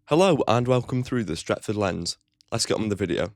Hello and welcome through the Stretford lens. Let's get on with the video.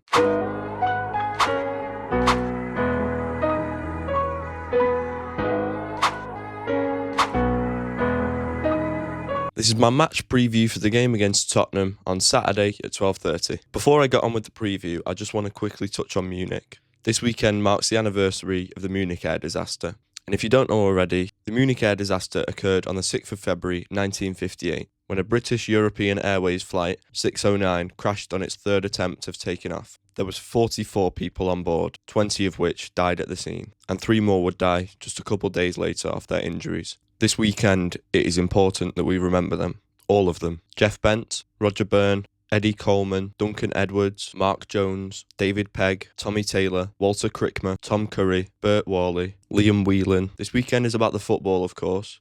This is my match preview for the game against Tottenham on Saturday at 12:30. Before I get on with the preview, I just want to quickly touch on Munich. This weekend marks the anniversary of the Munich air disaster. And if you don't know already, the Munich air disaster occurred on the 6th of February 1958, when a British European Airways flight 609 crashed on its third attempt of taking off. There was 44 people on board, 20 of which died at the scene, and 3 more would die just a couple days later of their injuries. This weekend, it is important that we remember them, all of them. Jeff Bent, Roger Byrne, Eddie Coleman, Duncan Edwards, Mark Jones, David Pegg, Tommy Taylor, Walter Crickmer, Tom Curry, Bert Worley, Liam Whelan. This weekend is about the football, of course,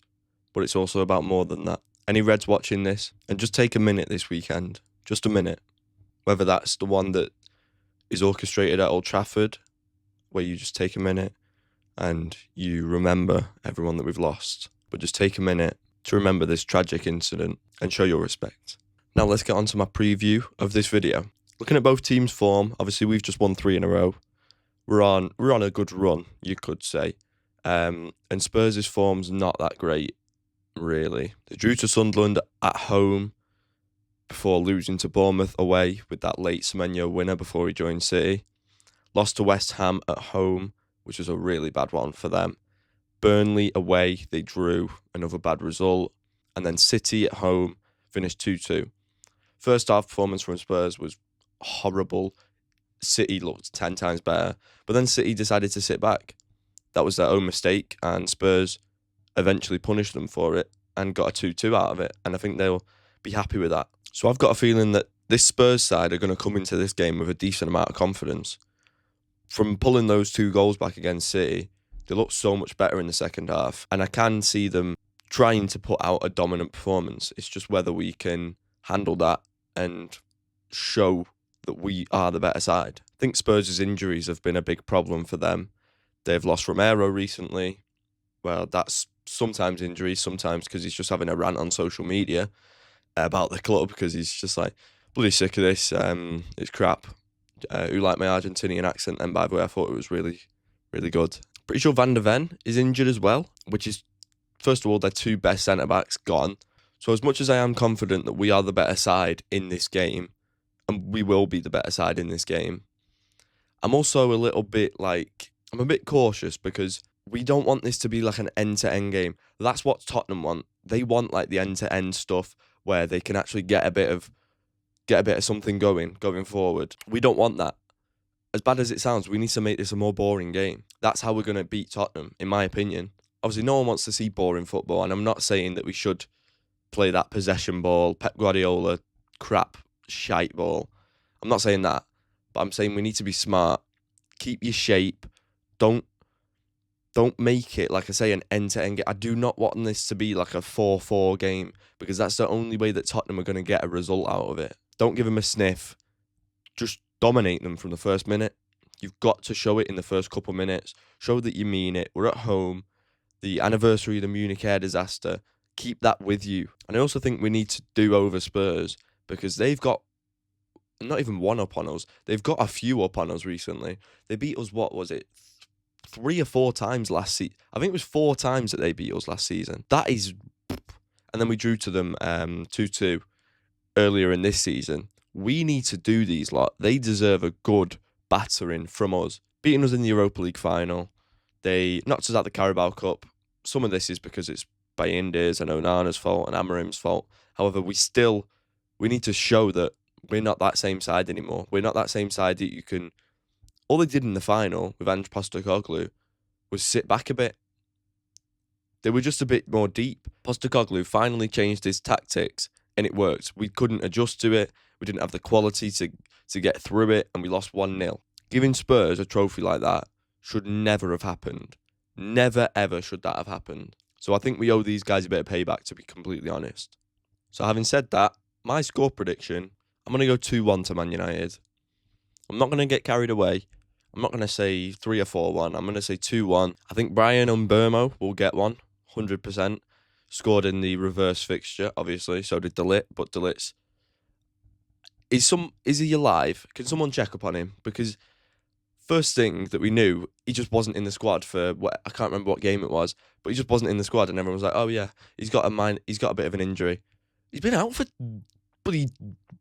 but it's also about more than that. Any Reds watching this, and just take a minute this weekend, just a minute, whether that's the one that is orchestrated at Old Trafford, where you just take a minute and you remember everyone that we've lost, but just take a minute to remember this tragic incident and show your respect. Now let's get on to my preview of this video. Looking at both teams' form, obviously we've just won 3 in a row. We're on a good run, you could say. And Spurs' form's not that great, really. They drew to Sunderland at home before losing to Bournemouth away with that late Semenyo winner before he joined City. Lost to West Ham at home, which was a really bad one for them. Burnley away, they drew, another bad result. And then City at home finished 2-2. First half performance from Spurs was horrible. City looked 10 times better. But then City decided to sit back. That was their own mistake, and Spurs eventually punished them for it and got a 2-2 out of it. And I think they'll be happy with that. So I've got a feeling that this Spurs side are going to come into this game with a decent amount of confidence. From pulling those 2 goals back against City, they look so much better in the second half. And I can see them trying to put out a dominant performance. It's just whether we can handle that and show that we are the better side. I think Spurs' injuries have been a big problem for them. They've lost Romero recently. Well, that's sometimes injuries, sometimes because he's just having a rant on social media about the club because he's just like, bloody sick of this, it's crap. Who liked my Argentinian accent? And by the way, I thought it was really, really good. Pretty sure Van der Ven is injured as well, which is, first of all, their 2 best centre-backs gone. So as much as I am confident that we are the better side in this game, and we will be the better side in this game, I'm also I'm a bit cautious because we don't want this to be like an end-to-end game. That's what Tottenham want. They want like the end-to-end stuff where they can actually get a bit of something going forward. We don't want that. As bad as it sounds, we need to make this a more boring game. That's how we're going to beat Tottenham, in my opinion. Obviously, no one wants to see boring football, and I'm not saying that we should play that possession ball, Pep Guardiola crap, shite ball. I'm not saying that, but I'm saying we need to be smart. Keep your shape. Don't make it, like I say, an end-to-end game. I do not want this to be like a 4-4 game because that's the only way that Tottenham are going to get a result out of it. Don't give them a sniff. Just dominate them from the first minute. You've got to show it in the first couple minutes. Show that you mean it. We're at home. The anniversary of the Munich air disaster. Keep that with you. And I also think we need to do over Spurs because they've got not even one up on us. They've got a few up on us recently. They beat us, what was it, 3 or 4 times last season? I think it was 4 times that they beat us last season. That is... And then we drew to them 2-2 earlier in this season. We need to do these lot. They deserve a good battering from us. Beating us in the Europa League final. They knocked us out the Carabao Cup. Some of this is because it's Bayindir's and Onana's fault and Amarim's fault. However, we need to show that we're not that same side anymore. We're not that same side that you can... All they did in the final with Ange Postecoglou was sit back a bit. They were just a bit more deep. Postecoglou finally changed his tactics and it worked. We couldn't adjust to it. We didn't have the quality to get through it and we lost 1-0. Giving Spurs a trophy like that should never have happened. Never, ever should that have happened. So I think we owe these guys a bit of payback, to be completely honest. So having said that, my score prediction, I'm going to go 2-1 to Man United. I'm not going to get carried away. I'm not going to say 3 or 4-1. I'm going to say 2-1. I think Brian Umbermo will get one, 100%. Scored in the reverse fixture, obviously. So did De Ligt, but De Ligt's Is he alive? Can someone check up on him? Because first thing that we knew, he just wasn't in the squad for I can't remember what game it was, but he just wasn't in the squad, and everyone was like, "Oh yeah, he's got a bit of an injury." He's been out for bloody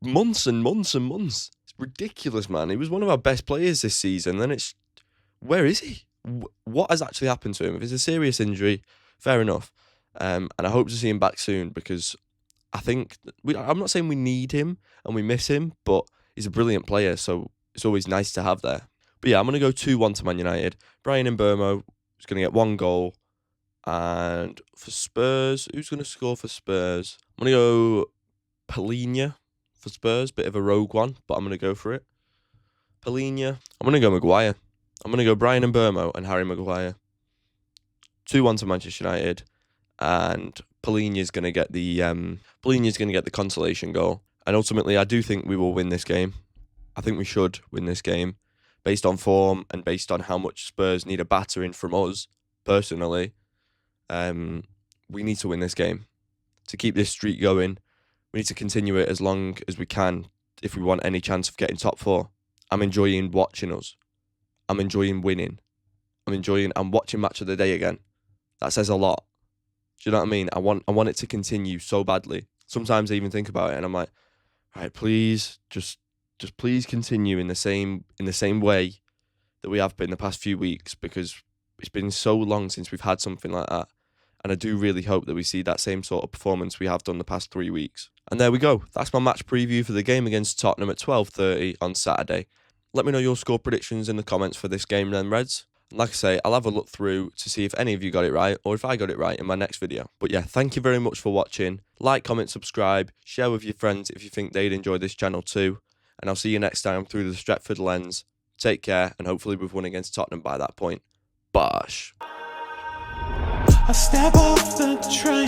months and months and months. It's ridiculous, man. He was one of our best players this season. Then where is he? What has actually happened to him? If it's a serious injury, fair enough. And I hope to see him back soon, because I think I'm not saying we need him and we miss him, but he's a brilliant player, so it's always nice to have there. But yeah, I'm going to go 2-1 to Man United. Brian Mbeumo is going to get 1 goal. And for Spurs, who's going to score for Spurs? I'm going to go Palhinha for Spurs. Bit of a rogue one, but I'm going to go for it. Palhinha. I'm going to go Maguire. I'm going to go Brian Mbeumo and Harry Maguire. 2-1 to Manchester United. And Palhinha's going to get the consolation goal. And ultimately, I do think we will win this game. I think we should win this game, based on form and based on how much Spurs need a battering from us, personally. We need to win this game. To keep this streak going, we need to continue it as long as we can if we want any chance of getting top 4. I'm enjoying watching us. I'm enjoying winning. I'm watching Match of the Day again. That says a lot. Do you know what I mean? I want it to continue so badly. Sometimes I even think about it and I'm like, right, please, just please continue in the same way that we have been the past few weeks, because it's been so long since we've had something like that. And I do really hope that we see that same sort of performance we have done the past 3 weeks. And there we go. That's my match preview for the game against Tottenham at 12:30 on Saturday. Let me know your score predictions in the comments for this game then, Reds. And like I say, I'll have a look through to see if any of you got it right, or if I got it right in my next video. But yeah, thank you very much for watching. Like, comment, subscribe, share with your friends if you think they'd enjoy this channel too. And I'll see you next time through the Stretford lens. Take care, and hopefully we've won against Tottenham by that point. Bosh. I step off the train.